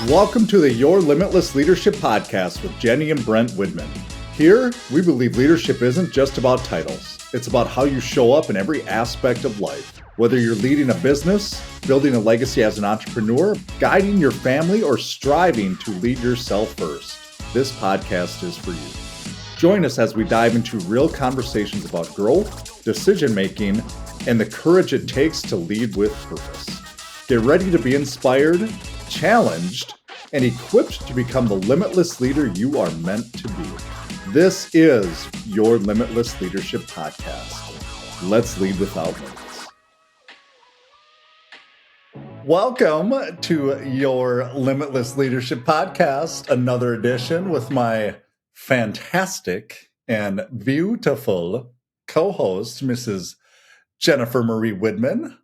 Welcome to the Your Limitless Leadership Podcast with Jenny and Brent Widman. Here, we believe leadership isn't just about titles. It's about how you show up in every aspect of life. Whether you're leading a business, building a legacy as an entrepreneur, guiding your family, or striving to lead yourself first, this podcast is for you. Join us as we dive into real conversations about growth, decision-making, and the courage it takes to lead with purpose. Get ready to be inspired, challenged, and equipped to become the limitless leader you are meant to be. This is your Limitless Leadership Podcast. Let's lead without limits. Welcome to your Limitless Leadership Podcast, another edition with my fantastic and beautiful co-host, Mrs. Jennifer Marie Widman.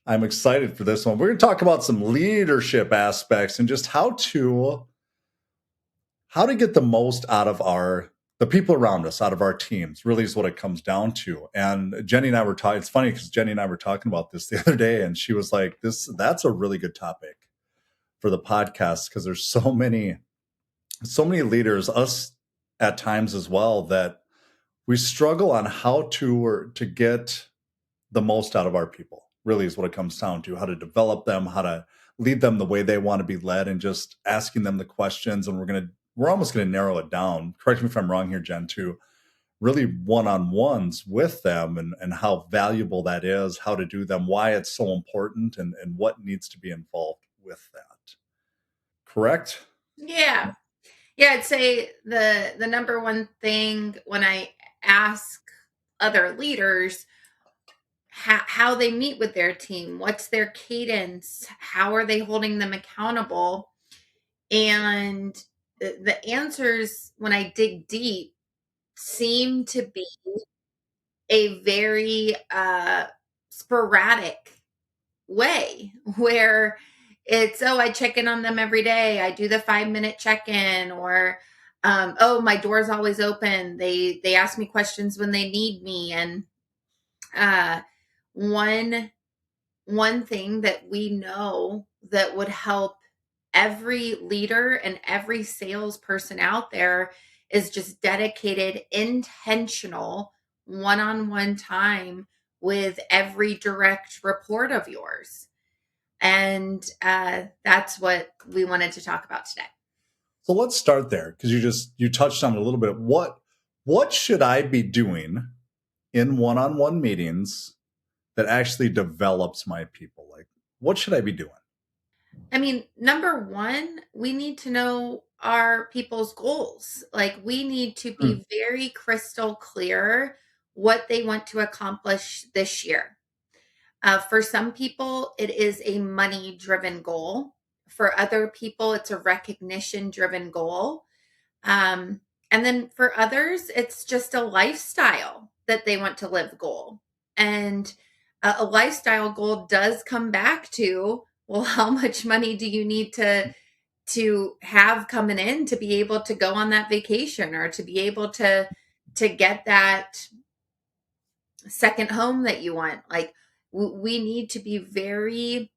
I'm excited for this one. We're going to talk about some leadership aspects and just how to get the most out of the people around us, out of our teams, really is what it comes down to. And Jenny and I were talking, it's funny because Jenny and I were talking about this the other day, and she was like, that's a really good topic for the podcast because there's so many leaders, us at times as well, that we struggle on how to get the most out of our people. Really is what it comes down to, how to develop them, how to lead them the way they want to be led, and just asking them the questions. And we're almost going to narrow it down. Correct me if I'm wrong here, Jen, to really one-on-ones with them and how valuable that is, how to do them, why it's so important, and what needs to be involved with that. Correct? Yeah. I'd say the number one thing when I ask other leaders how they meet with their team, what's their cadence, how are they holding them accountable, and the answers when I dig deep seem to be a very sporadic way where it's, I check in on them every day, I do the 5-minute check-in, or my door's always open, they ask me questions when they need me. And one thing that we know that would help every leader and every salesperson out there is just dedicated, intentional, one-on-one time with every direct report of yours. And that's what we wanted to talk about today. So let's start there, because you touched on it a little bit. What should I be doing in one-on-one meetings that actually develops my people? Like, what should I be doing? I mean, number one, we need to know our people's goals. Like, we need to be very crystal clear what they want to accomplish this year. For some people, it is a money-driven goal. For other people, it's a recognition-driven goal. And then for others, it's just a lifestyle that they want to live goal. And a lifestyle goal does come back to, well, how much money do you need to have coming in to be able to go on that vacation, or to be able to get that second home that you want? Like, we need to be very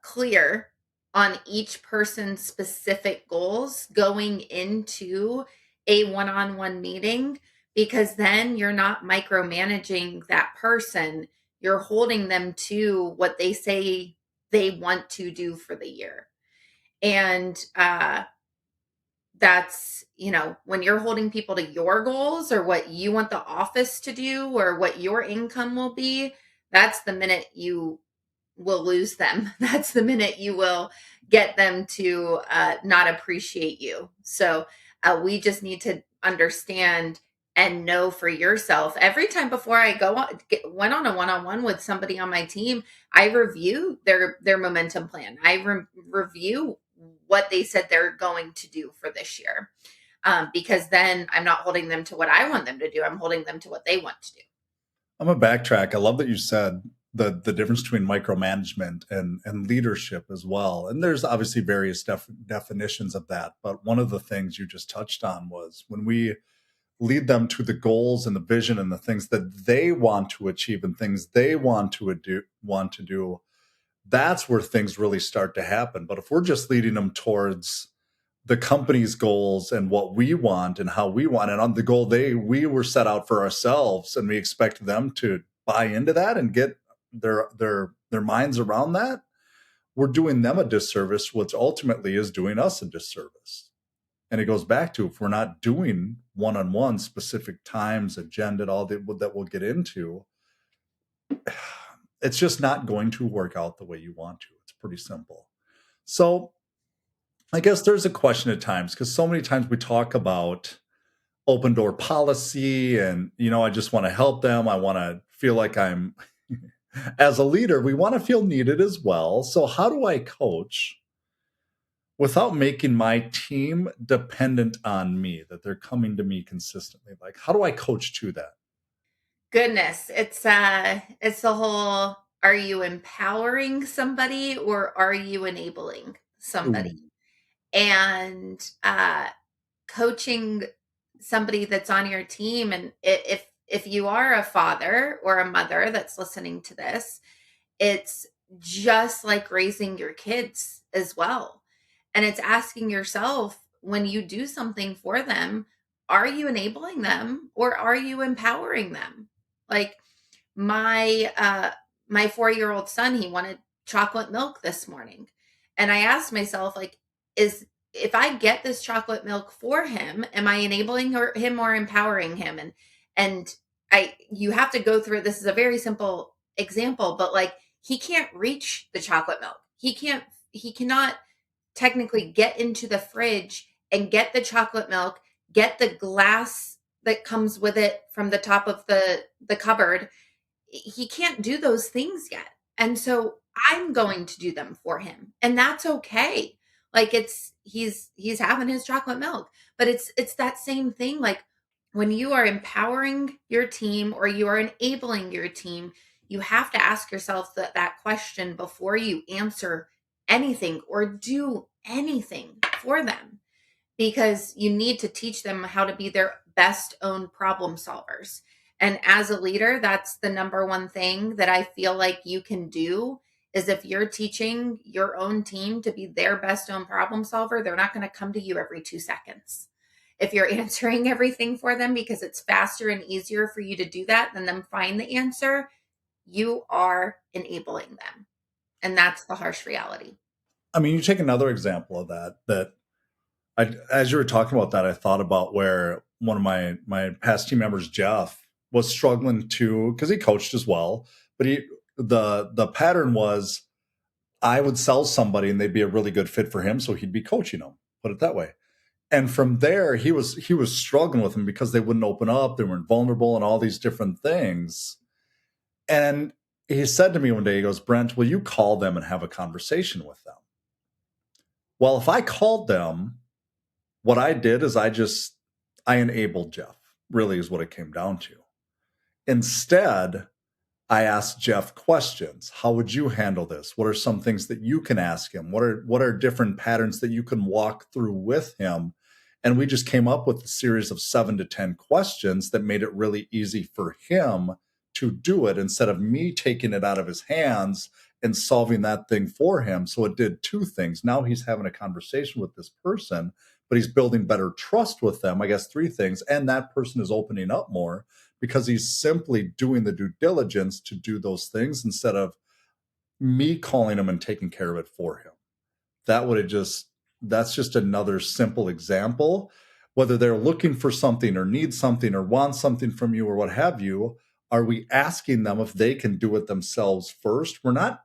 clear on each person's specific goals going into a one-on-one meeting, because then you're not micromanaging that person. You're holding them to what they say they want to do for the year. And that's, when you're holding people to your goals or what you want the office to do or what your income will be, that's the minute you will lose them. That's the minute you will get them to not appreciate you. So we just need to understand and know for yourself. Every time before I went on a one-on-one with somebody on my team, I review their momentum plan. I review what they said they're going to do for this year, because then I'm not holding them to what I want them to do. I'm holding them to what they want to do. I'm going to backtrack. I love that you said the difference between micromanagement and leadership as well. And there's obviously various definitions of that. But one of the things you just touched on was when we lead them to the goals and the vision and the things that they want to achieve and things they want to do, that's where things really start to happen. But if we're just leading them towards the company's goals and what we want and how we want, and on the goal we were set out for ourselves, and we expect them to buy into that and get their minds around that, we're doing them a disservice, which ultimately is doing us a disservice. And it goes back to, if we're not doing one-on-one specific times, agenda, all that we'll get into, it's just not going to work out the way you want to. It's pretty simple. So I guess there's a question at times, because so many times we talk about open door policy and, I just want to help them. I want to feel like I'm, as a leader, we want to feel needed as well. So how do I coach without making my team dependent on me, that they're coming to me consistently? Like, how do I coach to that? Goodness, it's the whole, are you empowering somebody or are you enabling somebody? Ooh. And coaching somebody that's on your team, and if you are a father or a mother that's listening to this, it's just like raising your kids as well. And it's asking yourself, when you do something for them, are you enabling them or are you empowering them? Like my 4-year-old son, he wanted chocolate milk this morning. And I asked myself, like, is if I get this chocolate milk for him, am I enabling him or empowering him? And I you have to go through, this is a very simple example, but like, he can't reach the chocolate milk. He cannot technically get into the fridge and get the chocolate milk, get the glass that comes with it from the top of the cupboard. He can't do those things yet. And so I'm going to do them for him. And that's okay. Like, he's having his chocolate milk. But it's that same thing. Like, when you are empowering your team or you are enabling your team, you have to ask yourself that question before you answer anything or do anything for them, because you need to teach them how to be their best own problem solvers. And as a leader, that's the number one thing that I feel like you can do, is if you're teaching your own team to be their best own problem solver, they're not going to come to you every 2 seconds. If you're answering everything for them because it's faster and easier for you to do that than them find the answer, you are enabling them. And that's the harsh reality. I mean, you take another example of that as you were talking about that, I thought about where one of my past team members, Jeff, was struggling to, because he coached as well, but the pattern was, I would sell somebody and they'd be a really good fit for him, so he'd be coaching them. Put it that way. And from there, he was struggling with them because they wouldn't open up, they weren't vulnerable, and all these different things. And he said to me one day, he goes, "Brent, will you call them and have a conversation with them?" Well, if I called them, what I did is I enabled Jeff, really is what it came down to. Instead, I asked Jeff questions. How would you handle this? What are some things that you can ask him? What are different patterns that you can walk through with him? And we just came up with a series of 7 to 10 questions that made it really easy for him to do it, instead of me taking it out of his hands and solving that thing for him. So it did two things. Now he's having a conversation with this person, but he's building better trust with them. I guess 3 things. And that person is opening up more because he's simply doing the due diligence to do those things, instead of me calling him and taking care of it for him. That's just another simple example. Whether they're looking for something or need something or want something from you or what have you, are we asking them if they can do it themselves first? We're not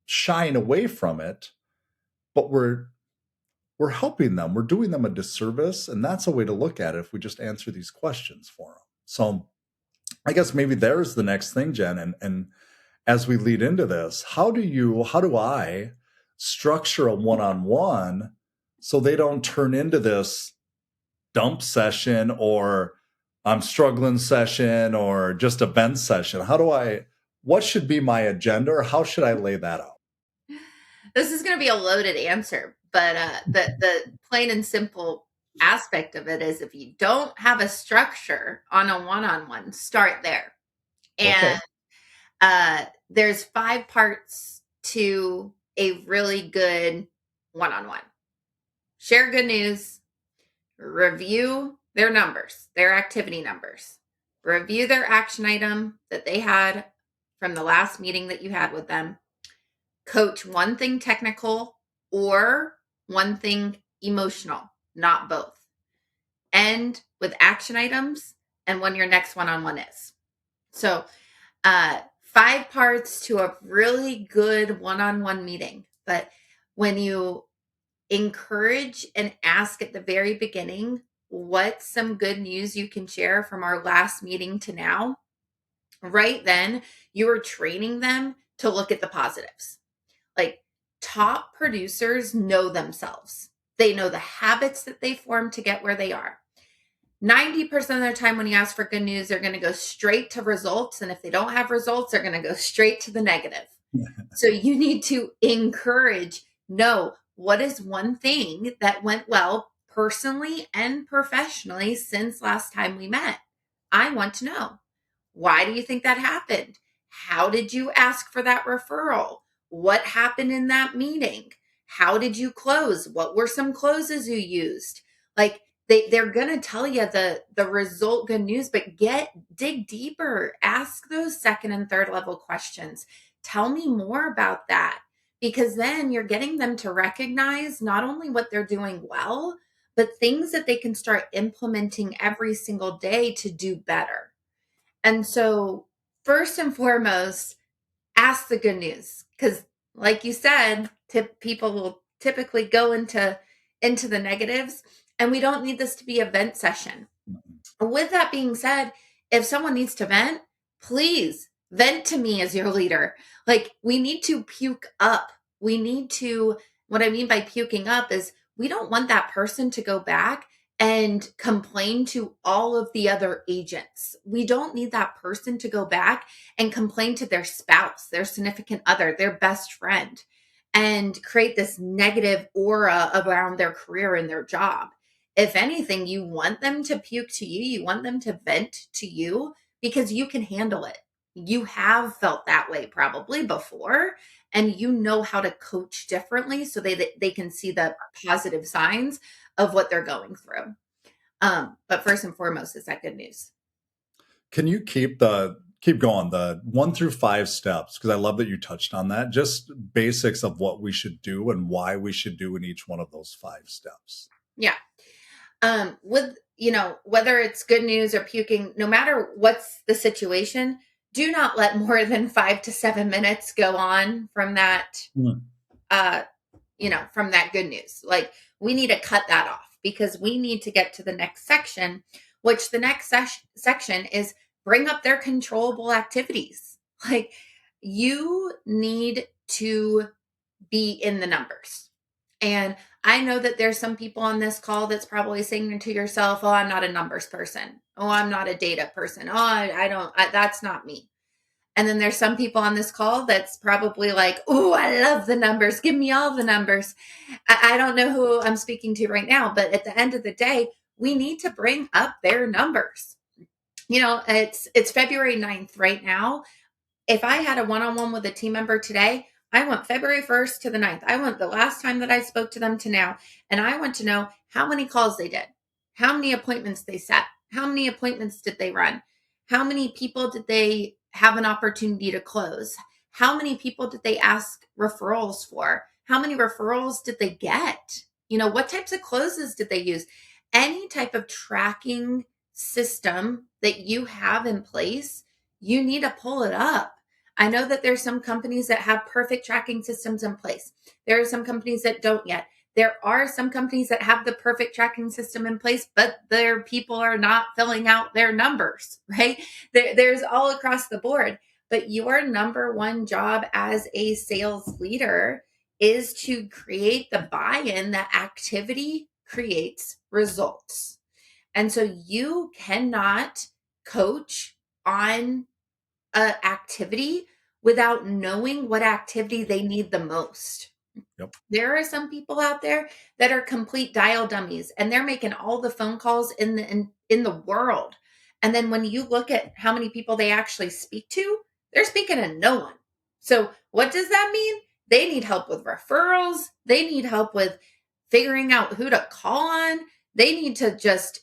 shying away from it, but we're helping them. We're doing them a disservice, and that's a way to look at it if we just answer these questions for them. So I guess maybe there's the next thing, Jen. And as we lead into this, how do I structure a one-on-one so they don't turn into this dump session or I'm struggling session or just a vent session? What should be my agenda, or how should I lay that out? This is going to be a loaded answer, but the plain and simple aspect of it is, if you don't have a structure on a one-on-one, start there. Okay. And there's 5 parts to a really good one-on-one. Share good news, review their numbers, their activity numbers, review their action item that they had from the last meeting that you had with them, coach one thing technical or one thing emotional, not both. End with action items and when your next one-on-one is. So 5 parts to a really good one-on-one meeting. But when you encourage and ask at the very beginning, what's some good news you can share from our last meeting to now? Right then, you are training them to look at the positives. Like top producers know themselves. They know the habits that they form to get where they are. 90% of the time when you ask for good news, they're going to go straight to results. And if they don't have results, they're going to go straight to the negative. So you need to encourage, no, what is one thing that went well personally and professionally since last time we met? I want to know. Why do you think that happened? How did you ask for that referral? What happened in that meeting? How did you close? What were some closes you used? Like they're going to tell you the result good news, but dig deeper. Ask those second and third level questions. Tell me more about that, because then you're getting them to recognize not only what they're doing well, but things that they can start implementing every single day to do better. And so, first and foremost, ask the good news, because, like you said, people will typically go into the negatives, and we don't need this to be a vent session. With that being said, if someone needs to vent, please vent to me as your leader. Like, we need to puke up. We need to, what I mean by puking up is we don't want that person to go back and complain to all of the other agents. We don't need that person to go back and complain to their spouse, their significant other, their best friend, and create this negative aura around their career and their job. If anything, you want them to puke to you, you want them to vent to you because you can handle it. You have felt that way probably before, and you know how to coach differently so they can see the positive signs of what they're going through. But first and foremost, is that good news? Can you keep going the 1 through 5 steps? Because I love that you touched on that. Just basics of what we should do and why we should do in each one of those 5 steps. Yeah. With, whether it's good news or puking, no matter what's the situation, do not let more than 5 to 7 minutes go on from that, from that good news. Like, we need to cut that off because we need to get to the next section, which the next section is bring up their controllable activities. Like, you need to be in the numbers. And I know that there's some people on this call that's probably saying to yourself, oh, I'm not a numbers person. Oh, I'm not a data person. Oh, I don't, that's not me. And then there's some people on this call that's probably like, oh, I love the numbers. Give me all the numbers. I don't know who I'm speaking to right now, but at the end of the day, we need to bring up their numbers. It's February 9th right now. If I had a one-on-one with a team member today, I want February 1st to the 9th. I want the last time that I spoke to them to now. And I want to know how many calls they did, how many appointments they set, how many appointments did they run, how many people did they have an opportunity to close, how many people did they ask referrals for, how many referrals did they get, what types of closes did they use, any type of tracking system that you have in place, you need to pull it up. I know that there's some companies that have perfect tracking systems in place. There are some companies that don't yet. There are some companies that have the perfect tracking system in place, but their people are not filling out their numbers, right? There's all across the board. But your number one job as a sales leader is to create the buy-in that activity creates results. And so you cannot coach on an activity without knowing what activity they need the most. Yep. There are some people out there that are complete dial dummies and they're making all the phone calls in the world. And then when you look at how many people they actually speak to, they're speaking to no one. So what does that mean? They need help with referrals. They need help with figuring out who to call on. They need to just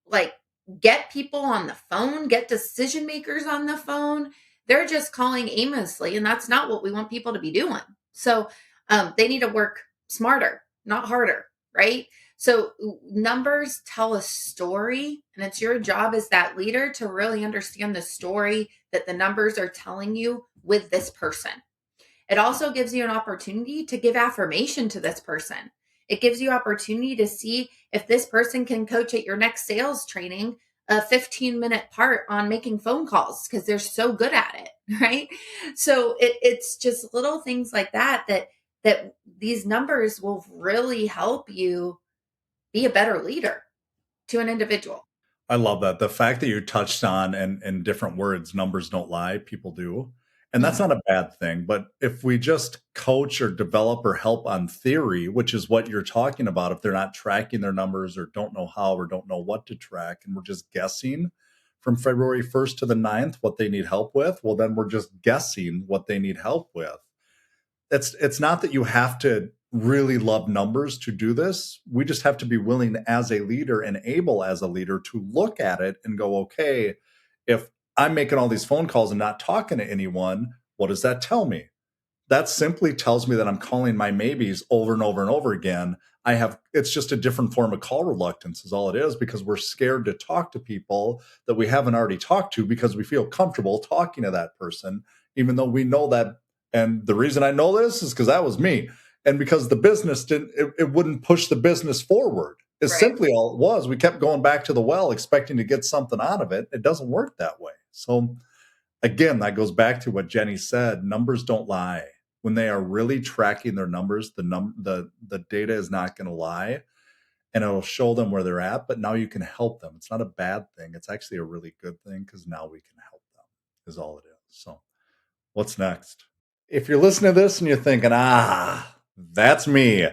like get people on the phone, get decision makers on the phone. They're just calling aimlessly, and that's not what we want people to be doing. So they need to work smarter, not harder, right? So numbers tell a story, and it's your job as that leader to really understand the story that the numbers are telling you with this person. It also gives you an opportunity to give affirmation to this person. It gives you opportunity to see if this person can coach at your next sales training a 15-minute part on making phone calls because they're so good at it, right? So it's just little things like that these numbers will really help you be a better leader to an individual. I love that. The fact that you touched on and in different words, numbers don't lie, people do. And that's Mhm. not a bad thing. But if we just coach or develop or help on theory, which is what you're talking about, if they're not tracking their numbers or don't know how or don't know what to track, and we're just guessing from February 1st to the 9th what they need help with, well, then we're just guessing what they need help with. It's not that you have to really love numbers to do this. We just have to be willing as a leader and able as a leader to look at it and go, okay, if I'm making all these phone calls and not talking to anyone, what does that tell me? That simply tells me that I'm calling my maybes over and over and over again. It's just a different form of call reluctance is all it is, because we're scared to talk to people that we haven't already talked to because we feel comfortable talking to that person, even though we know that. And the reason I know this is because that was me. And because the business it wouldn't push the business forward. It's Right. simply all it was. We kept going back to the well, expecting to get something out of it. It doesn't work that way. So again, that goes back to what Jenny said. Numbers don't lie. When they are really tracking their numbers, the data is not going to lie, and it'll show them where they're at. But now you can help them. It's not a bad thing. It's actually a really good thing because now we can help them. Is all it is. So, what's next? If you're listening to this and you're thinking, that's me,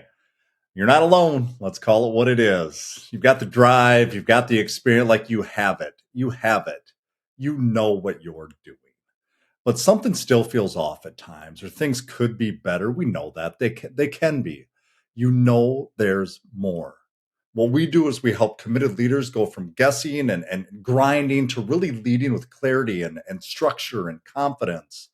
you're not alone. Let's call it what it is. You've got the drive. You've got the experience. Like you have it. You have it. You know what you're doing. But something still feels off at times, or things could be better. We know that they can be. You know, there's more. What we do is we help committed leaders go from guessing and grinding to really leading with clarity and structure and confidence.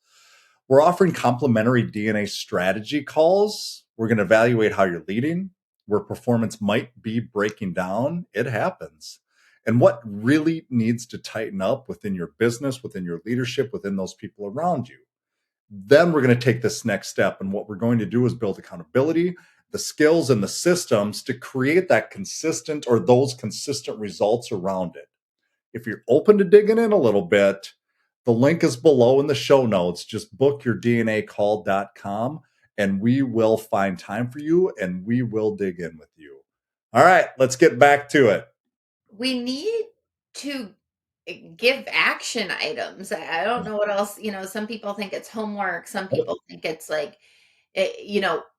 We're offering complimentary DNA strategy calls. We're going to evaluate how you're leading, where performance might be breaking down. It happens. And what really needs to tighten up within your business, within your leadership, within those people around you. Then we're going to take this next step. And what we're going to do is build accountability, the skills, and the systems to create that consistent or those consistent results around it. If you're open to digging in a little bit, the link is below in the show notes. Just book your DNAcall.com and we will find time for you and we will dig in with you. All right, let's get back to it. We need to give action items. I don't know what else, some people think it's homework, some people think it's like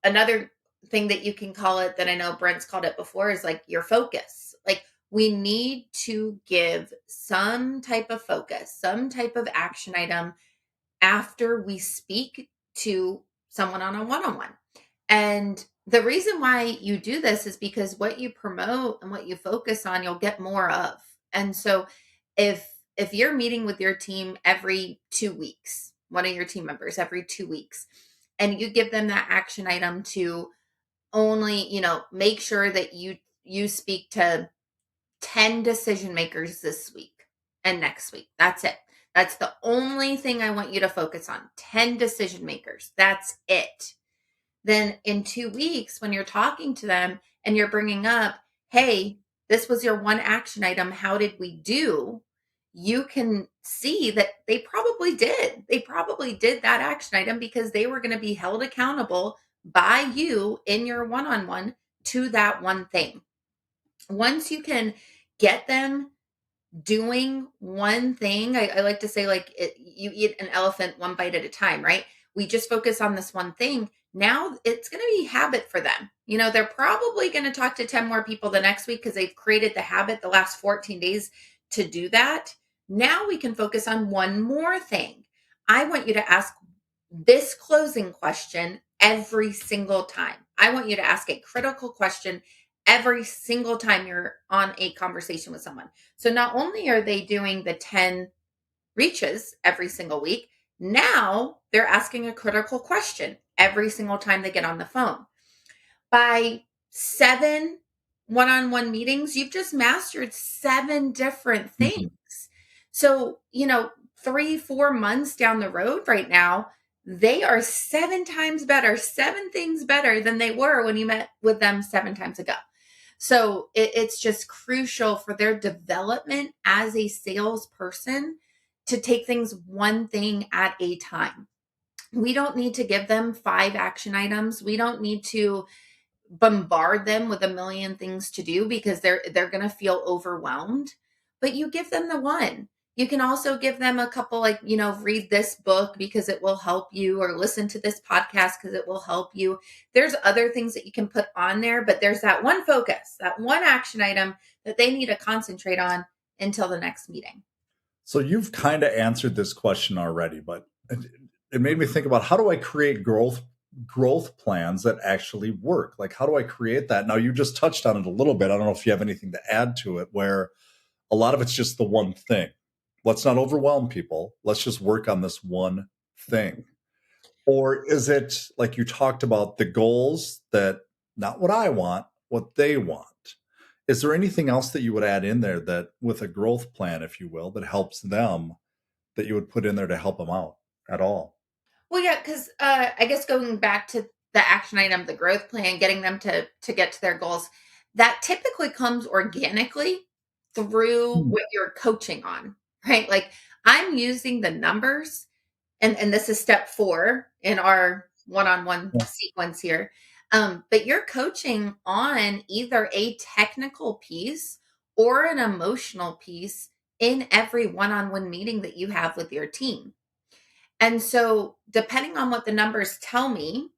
another thing that you can call it that I know Brent's called it before is like your focus. Like we need to give some type of focus, some type of action item after we speak to someone on a one-on-one. And the reason why you do this is because what you promote and what you focus on, you'll get more of. And so if you're meeting with your team every 2 weeks, one of your team members every 2 weeks, and you give them that action item to only, make sure that you speak to 10 decision makers this week and next week. That's it. That's the only thing I want you to focus on. 10 decision makers. That's it. Then in 2 weeks, when you're talking to them and you're bringing up, hey, this was your one action item. How did we do? You can see that they probably did. They probably did that action item because they were going to be held accountable by you in your one on one to that one thing. Once you can get them doing one thing, I like to say, like, you eat an elephant one bite at a time, right? We just focus on this one thing. Now it's going to be habit for them. They're probably going to talk to 10 more people the next week because they've created the habit the last 14 days to do that. Now we can focus on one more thing. I want you to ask this closing question every single time. I want you to ask a critical question every single time you're on a conversation with someone. So not only are they doing the 10 reaches every single week, now they're asking a critical question every single time they get on the phone. By 7 one-on-one meetings, you've just mastered 7 different things. Mhm. So, 3, 4 months down the road right now, they are 7 times better, 7 things better than they were when you met with them 7 times ago. So it's just crucial for their development as a salesperson to take things one thing at a time. We don't need to give them 5 action items. We don't need to bombard them with a million things to do because they're going to feel overwhelmed. But you give them the one. You can also give them a couple, like, read this book because it will help you, or listen to this podcast because it will help you. There's other things that you can put on there, but there's that one focus, that one action item that they need to concentrate on until the next meeting. So you've kind of answered this question already, but it made me think about, how do I create growth plans that actually work? Like, how do I create that? Now, you just touched on it a little bit. I don't know if you have anything to add to it, where a lot of it's just the one thing. Let's not overwhelm people. Let's just work on this one thing. Or is it like you talked about, the goals that, not what I want, what they want? Is there anything else that you would add in there, that with a growth plan, if you will, that helps them, that you would put in there to help them out at all? Well, yeah, because I guess going back to the action item, the growth plan, getting them to get to their goals, that typically comes organically through Hmm. what you're coaching on, right? Like, I'm using the numbers, and this is step 4 in our one-on-one Yeah. sequence here. But you're coaching on either a technical piece or an emotional piece in every one-on-one meeting that you have with your team. And so, depending on what the numbers tell me,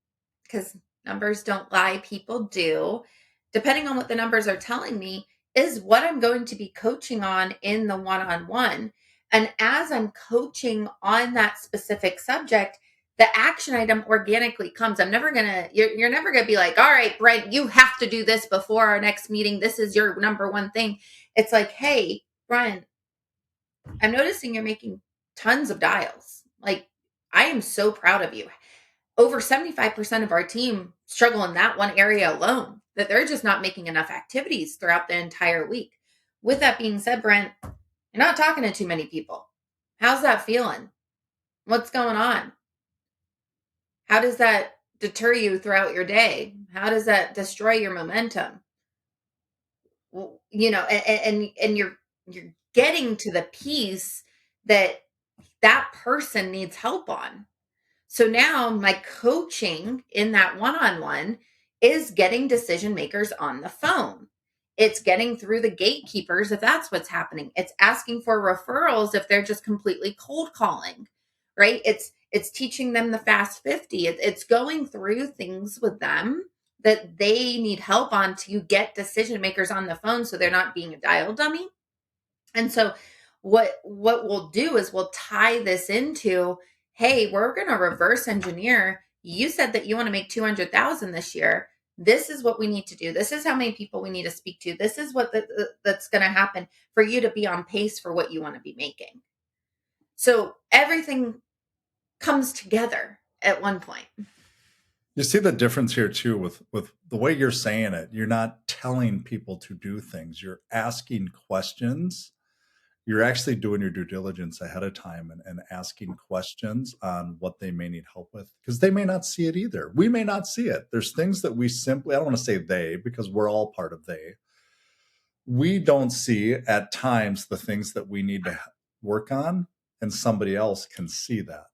because numbers don't lie, people do, depending on what the numbers are telling me, is what I'm going to be coaching on in the one on one. And as I'm coaching on that specific subject, the action item organically comes. You're never gonna be like, all right, Brent, you have to do this before our next meeting. This is your number one thing. It's like, hey, Brent, I'm noticing you're making tons of dials. Like, I am so proud of you. Over 75% of our team struggle in that one area alone, that they're just not making enough activities throughout the entire week. With that being said, Brent, you're not talking to too many people. How's that feeling? What's going on? How does that deter you throughout your day? How does that destroy your momentum? And you're getting to the piece that that person needs help on. So now my coaching in that one-on-one is getting decision makers on the phone. It's getting through the gatekeepers if that's what's happening. It's asking for referrals if they're just completely cold calling, right? It's teaching them the fast 50. It's going through things with them that they need help on to get decision makers on the phone so they're not being a dial dummy. And so what we'll do is we'll tie this into, hey, we're going to reverse engineer. You said that you want to make 200,000 this year. This is what we need to do. This is how many people we need to speak to. This is what that's going to happen for you to be on pace for what you want to be making. So everything comes together at one point. You see the difference here too, with the way you're saying it. You're not telling people to do things. You're asking questions. You're actually doing your due diligence ahead of time, and asking questions on what they may need help with, because they may not see it either. We may not see it. There's things that we simply, I don't want to say they, because we're all part of they. We don't see at times the things that we need to work on, and somebody else can see that.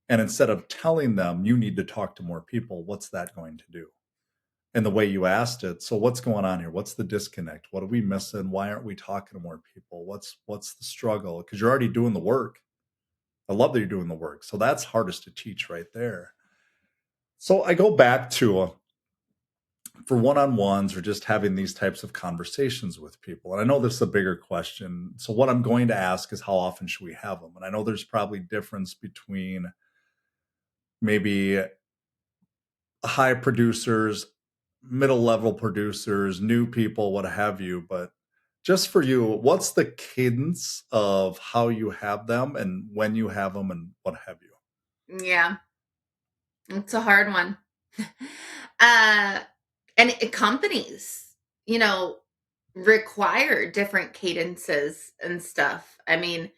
And instead of telling them, you need to talk to more people, what's that going to do? And the way you asked it, so what's going on here? What's the disconnect? What are we missing? Why aren't we talking to more people? What's the struggle? Because you're already doing the work. I love that you're doing the work. So that's hardest to teach right there. So I go back to, for one-on-ones, or just having these types of conversations with people. And I know this is a bigger question. So what I'm going to ask is, how often should we have them? And I know there's probably difference between maybe high producers, middle level producers, new people, what have you. But just for you, what's the cadence of how you have them and when you have them and what have you? Yeah, it's a hard one. uh, companies, you know, require different cadences and stuff. I mean,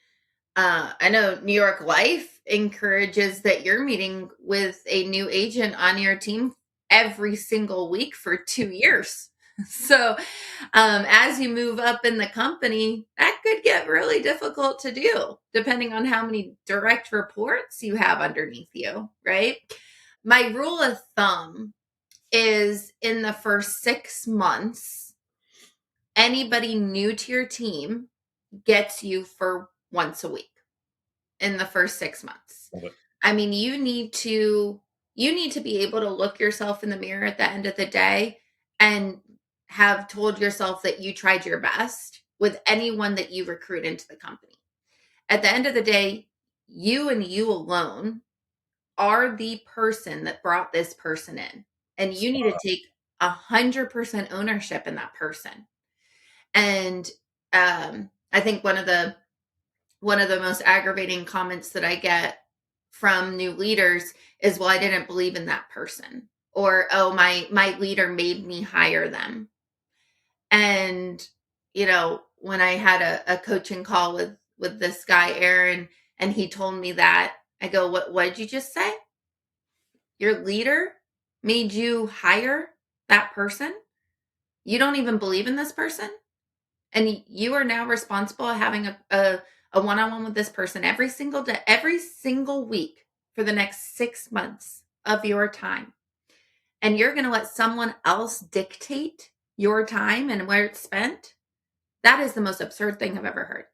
I know New York Life encourages that you're meeting with a new agent on your team every single week for 2 years. So, as you move up in the company, that could get really difficult to do, depending on how many direct reports you have underneath you, right? My rule of thumb is in the first 6 months, anybody new to your team gets you for once a week in the first 6 months. Love it. I mean, you need to be able to look yourself in the mirror at the end of the day and have told yourself that you tried your best with anyone that you recruit into the company. At the end of the day, you and you alone are the person that brought this person in. And you need to take 100% ownership in that person. And I think one of the most aggravating comments that I get from new leaders is, well, I didn't believe in that person, or, oh, my leader made me hire them. And when I had a coaching call with this guy Aaron, and he told me that, I go, what did you just say? Your leader made you hire that person? You don't even believe in this person? And you are now responsible for having a one-on-one with this person every single day, every single week for the next 6 months of your time. And you're going to let someone else dictate your time and where it's spent? That is the most absurd thing I've ever heard.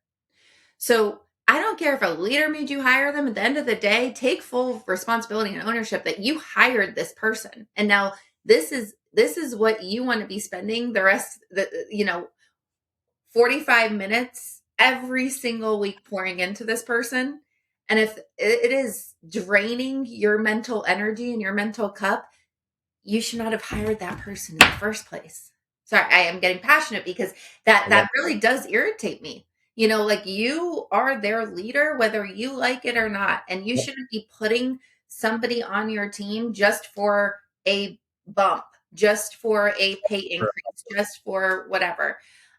So I don't care if a leader made you hire them. At the end of the day, take full responsibility and ownership that you hired this person. And now this is what you want to be spending the rest, 45 minutes every single week pouring into this person. And if it is draining your mental energy and your mental cup, you should not have hired that person in the first place. Sorry, I am getting passionate because that really does irritate me. Like, you are their leader, whether you like it or not. And you shouldn't be putting somebody on your team just for a bump, just for a pay increase, just for whatever.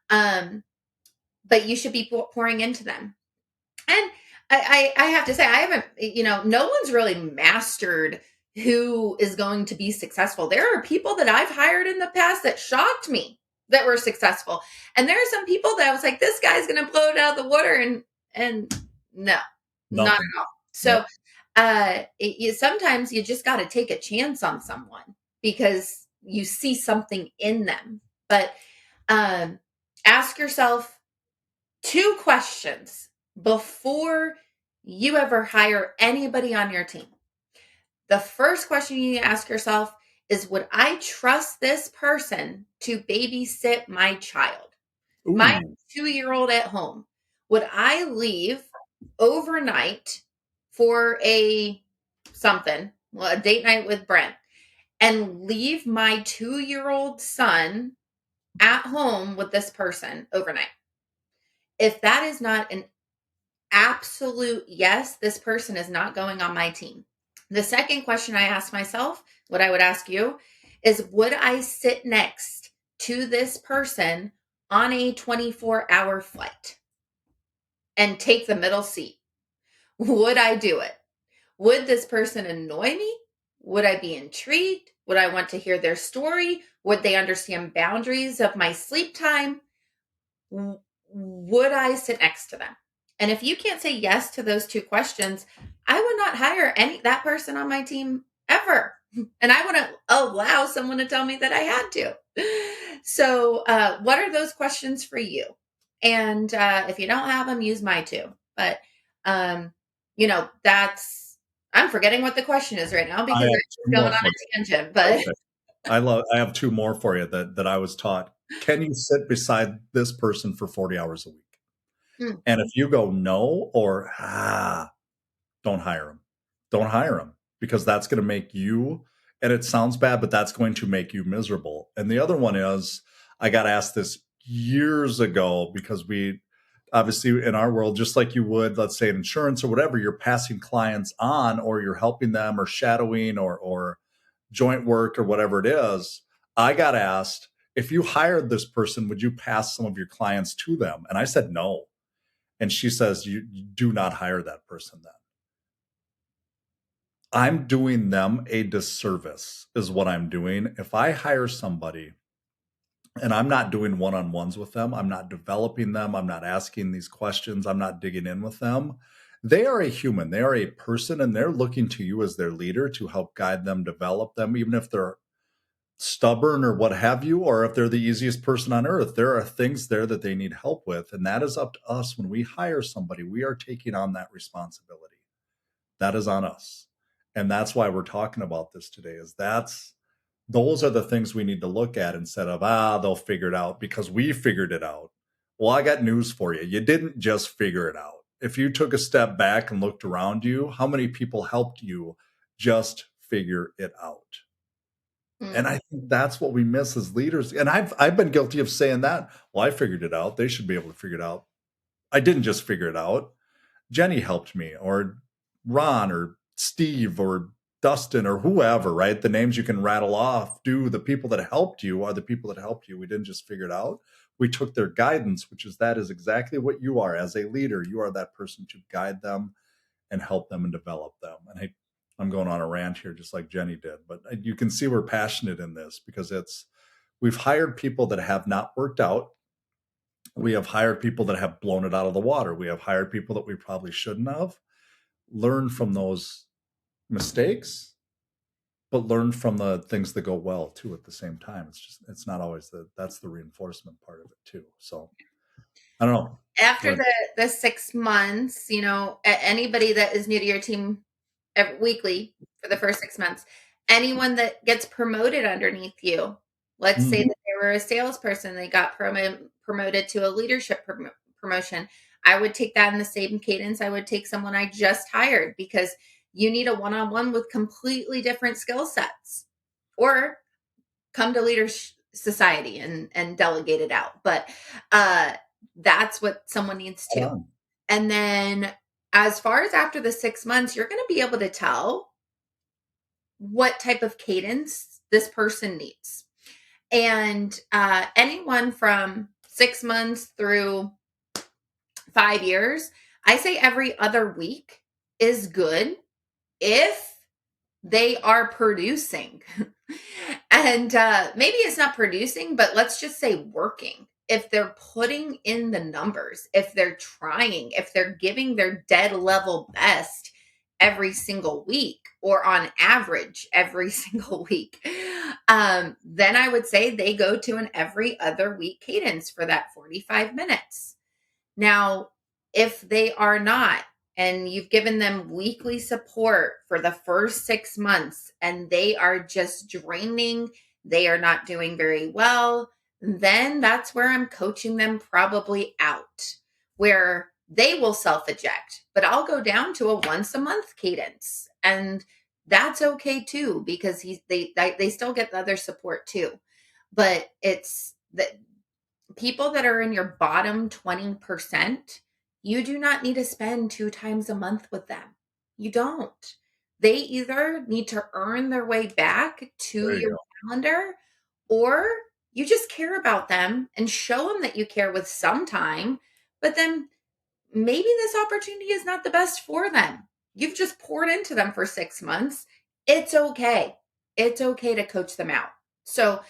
But you should be pouring into them. And I have to say, I haven't, no one's really mastered who is going to be successful. There are people that I've hired in the past that shocked me that were successful. And there are some people that I was like, this guy's going to blow it out of the water. And no, not at all. So sometimes you just got to take a chance on someone because you see something in them. But ask yourself 2 questions before you ever hire anybody on your team. The first question you need to ask yourself is, would I trust this person to babysit my child? Ooh. My 2-year-old at home? Would I leave overnight for a date night with Brent, and leave my 2-year-old son at home with this person overnight? If that is not an absolute yes, this person is not going on my team. The second question I ask myself, what I would ask you, is, would I sit next to this person on a 24-hour flight and take the middle seat? Would I do it? Would this person annoy me? Would I be intrigued? Would I want to hear their story? Would they understand boundaries of my sleep time? Would I sit next to them? And if you can't say yes to those 2 questions, I would not hire that person on my team ever. And I wouldn't allow someone to tell me that I had to. So what are those questions for you? And if you don't have them, use my 2. But, I'm forgetting what the question is right now because I'm going on a tangent. But I have 2 more for you that I was taught. Can you sit beside this person for 40 hours a week? And if you go no, or don't hire them. Don't hire them, because that's going to make you And it sounds bad, but that's going to make you miserable. And the other one is, I got asked this years ago because we obviously in our world, just like you would, let's say in insurance or whatever, you're passing clients on or you're helping them or shadowing or joint work or whatever it is. I got asked, if you hired this person, would you pass some of your clients to them? And I said no. And she says, you do not hire that person then. I'm doing them a disservice, is what I'm doing. If I hire somebody and I'm not doing one-on-ones with them, I'm not developing them, I'm not asking these questions, I'm not digging in with them, they are a human, they are a person, and they're looking to you as their leader to help guide them, develop them, even if they're stubborn or what have you, or if they're the easiest person on earth. There are things there that they need help with. And that is up to us. When we hire somebody, we are taking on that responsibility. That is on us. And that's why we're talking about this today, is those are the things we need to look at instead of, they'll figure it out because we figured it out. Well, I got news for you. You didn't just figure it out. If you took a step back and looked around you, how many people helped you just figure it out? And I think that's what we miss as leaders. And I've been guilty of saying that. Well, I figured it out. They should be able to figure it out. I didn't just figure it out. Jenny helped me, or Ron, or Steve, or Dustin, or whoever, right? The names you can rattle off. The people that helped you are the people that helped you. We didn't just figure it out. We took their guidance, that is exactly what you are as a leader. You are that person to guide them and help them and develop them. And I'm going on a rant here, just like Jenny did, but you can see we're passionate in this because we've hired people that have not worked out. We have hired people that have blown it out of the water. We have hired people that we probably shouldn't have. Learn from those mistakes, but learn from the things that go well too at the same time. It's not always that's the reinforcement part of it too. So I don't know. After the 6 months, anybody that is new to your team weekly for the first 6 months, anyone that gets promoted underneath you, let's say that they were a salesperson, they got promoted to a leadership promotion. I would take that in the same cadence I would take someone I just hired, because you need a one-on-one with completely different skill sets, or come to Leaders Society and delegate it out. But that's what someone needs to. And then as far as after the 6 months, you're going to be able to tell what type of cadence this person needs. And anyone from 6 months through 5 years, I say every other week is good if they are producing. And maybe it's not producing, but let's just say working. If they're putting in the numbers, if they're trying, if they're giving their dead level best every single week, or on average every single week, then I would say they go to an every other week cadence for that 45 minutes. Now, if they are not, and you've given them weekly support for the first 6 months and they are just draining, they are not doing very well, then that's where I'm coaching them probably out, where they will self-eject. But I'll go down to a once a month cadence, and that's okay too, because they still get the other support too. But it's that people that are in your bottom 20%, you do not need to spend 2 times a month with them. You don't. They either need to earn their way back to your calendar, or you just care about them and show them that you care with some time, but then maybe this opportunity is not the best for them. You've just poured into them for 6 months. It's okay. It's okay to coach them out. So,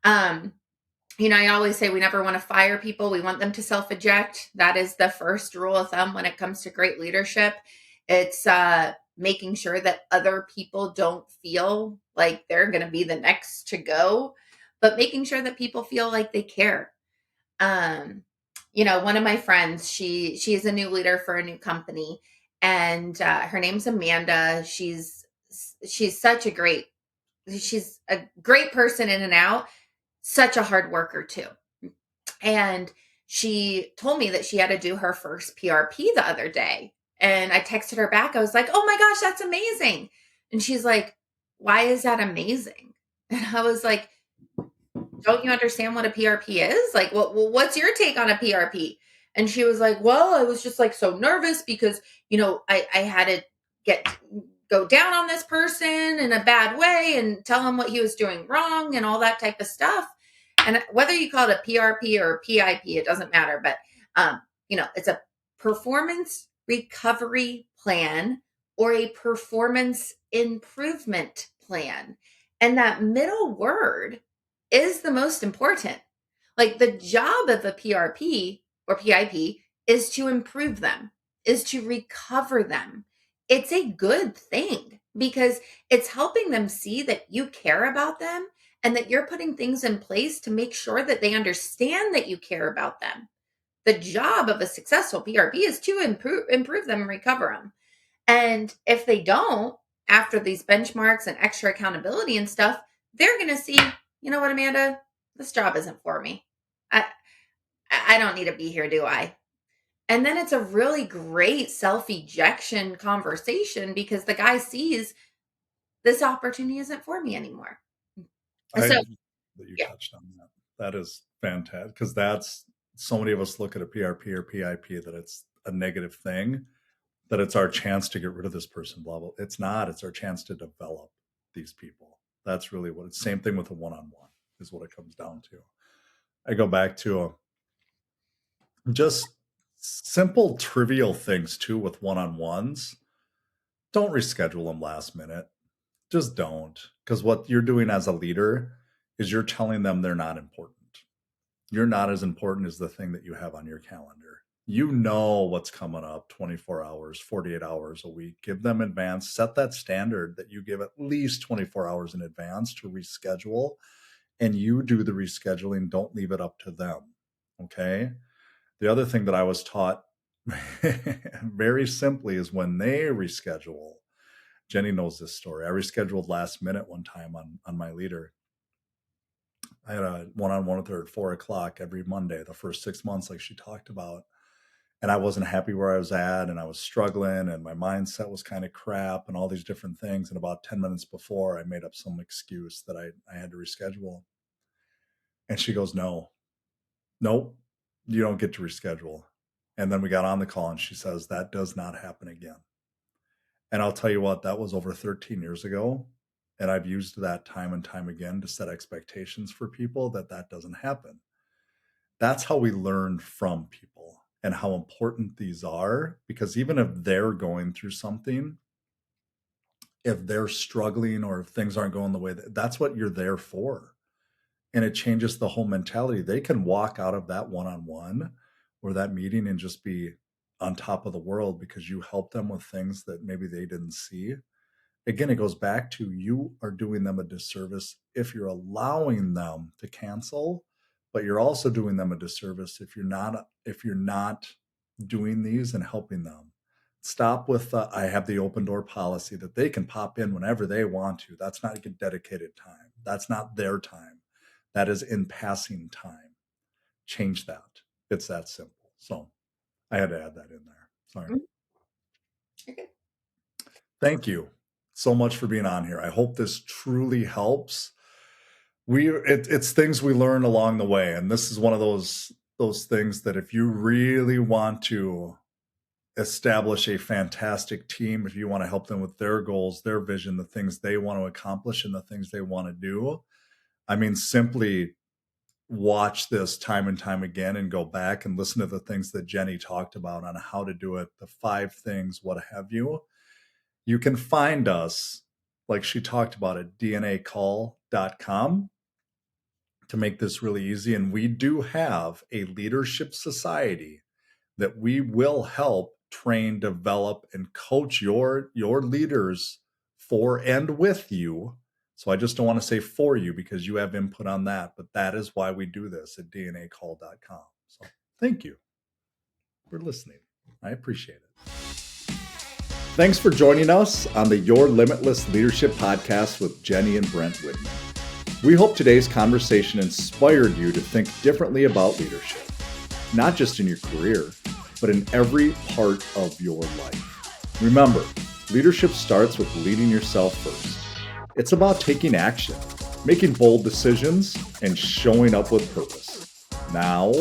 I always say we never want to fire people. We want them to self-eject. That is the first rule of thumb when it comes to great leadership. It's making sure that other people don't feel like they're going to be the next to go, but making sure that people feel like they care. One of my friends, she is a new leader for a new company, and her name's Amanda. She's a great person in and out. Such a hard worker too. And she told me that she had to do her first PRP the other day. And I texted her back. I was like, "Oh my gosh, that's amazing." And she's like, why is that amazing? And I was like, don't you understand what a PRP is? Like, what's your take on a PRP? And she was like, well, I was just like so nervous because, I had to get go down on this person in a bad way and tell him what he was doing wrong and all that type of stuff. And whether you call it a PRP or a PIP, it doesn't matter. But, it's a performance recovery plan or a performance improvement plan. And that middle word is the most important. Like the job of a PRP or PIP is to improve them, is to recover them. It's a good thing because it's helping them see that you care about them and that you're putting things in place to make sure that they understand that you care about them. The job of a successful PRP is to improve them and recover them. And if they don't, after these benchmarks and extra accountability and stuff, they're going to see, you know what, Amanda, this job isn't for me. I don't need to be here, do I? And then it's a really great self-ejection conversation because the guy sees this opportunity isn't for me anymore. I So, that you yeah. touched on that. That is fantastic because that's so many of us look at a PRP or PIP that it's a negative thing, that it's our chance to get rid of this person, blah, blah. It's not. It's our chance to develop these people. That's really what it's. Same thing with a one-on-one is what it comes down to. I go back to just simple, trivial things too with one-on-ones. Don't reschedule them last minute. Just don't. Because what you're doing as a leader is you're telling them they're not important. You're not as important as the thing that you have on your calendar. You know what's coming up 24 hours, 48 hours a week. Give them advance. Set that standard that you give at least 24 hours in advance to reschedule. And you do the rescheduling. Don't leave it up to them. Okay. The other thing that I was taught very simply is when they reschedule. Jenny knows this story. I rescheduled last minute one time on my leader. I had a one-on-one with her at 4:00 every Monday, the first 6 months, like she talked about. And I wasn't happy where I was at, and I was struggling, and my mindset was kind of crap and all these different things. And about 10 minutes before, I made up some excuse that I had to reschedule. And she goes, nope, you don't get to reschedule. And then we got on the call and she says, that does not happen again. And I'll tell you what, that was over 13 years ago. And I've used that time and time again to set expectations for people that doesn't happen. That's how we learn from people and how important these are, because even if they're going through something, if they're struggling or if things aren't going the way that's what you're there for. And it changes the whole mentality. They can walk out of that one-on-one or that meeting and just be on top of the world because you help them with things that maybe they didn't see. Again, it goes back to you are doing them a disservice if you're allowing them to cancel, but you're also doing them a disservice if you're not doing these and helping them. Stop with I have the open door policy that they can pop in whenever they want to. That's not dedicated time. That's not their time. That is in passing time. Change that. It's that simple. So I had to add that in there. Sorry. Okay. Thank you so much for being on here. I hope this truly helps. It's things we learn along the way. And this is one of those things that if you really want to establish a fantastic team, if you want to help them with their goals, their vision, the things they want to accomplish and the things they want to do, I mean, simply watch this time and time again and go back and listen to the things that Jenny talked about on how to do it, the 5 things, what have you. You can find us, like she talked about, at dnacall.com to make this really easy. And we do have a leadership society that we will help train, develop, and coach your leaders for and with you. So I just don't want to say for you because you have input on that, but that is why we do this at dnacall.com. So thank you for listening. I appreciate it. Thanks for joining us on the Your Limitless Leadership Podcast with Jenny and Brent Widman. We hope today's conversation inspired you to think differently about leadership, not just in your career, but in every part of your life. Remember, leadership starts with leading yourself first. It's about taking action, making bold decisions, and showing up with purpose. Now,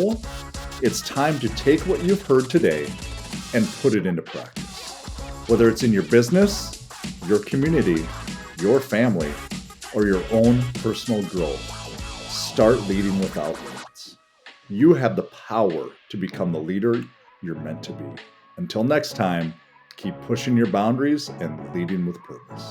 it's time to take what you've heard today and put it into practice. Whether it's in your business, your community, your family, or your own personal growth, start leading without limits. You have the power to become the leader you're meant to be. Until next time, keep pushing your boundaries and leading with purpose.